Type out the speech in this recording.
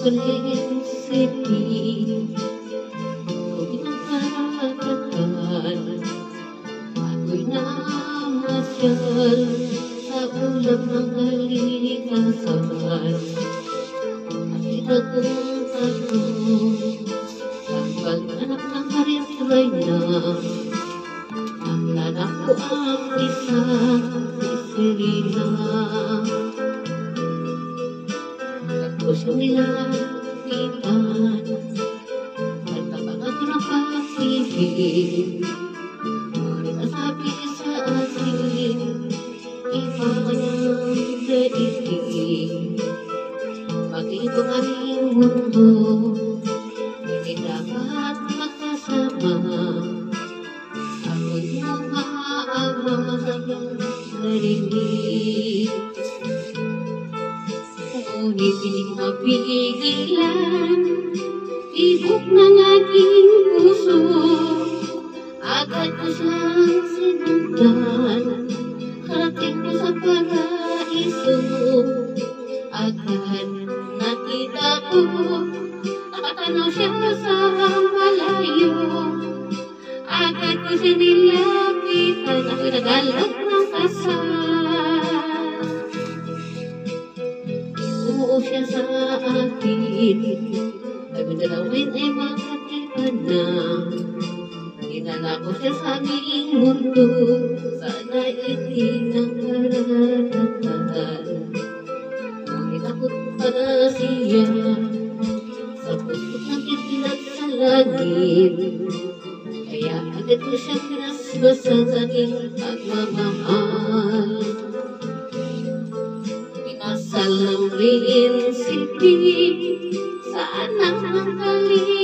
prinsipyo kung pinagkakataon. Ako'y namasyal sa ulap ng kalikasan at pinagtatanong ang paghanap ng karintlay na ang lanak ko ang isang isilina. Ako siyang nilapitan at tapangan ko ng pag-ibig. Ngunit nasabi sa akin, iba niyang daigdig. Bakit ang aking mundo hindi dapat magkasama? Ako'y umaama sa iyong narinig. Ngunit hindi ko mapigilan tibok ng aking puso. Agad ko siyang sinundan, harating ko sa paraiso. Agad nakita ko, nakatanaw siya sa malayo. Agad ko siya nilapitan, ako'y nagalak ng kasal. Oo siya sa akin, kami dalawin ay magkatiba na. Dinala ko siya sa aming mundo, sana'y itinangkaratan. Ngunit takot para siya sa puso ng kidlat sa langit. Kaya agad ko siyang pinasbasan sa aking pagmamahal. Pinasal ng prinsipyo sa anak ng kalikasan.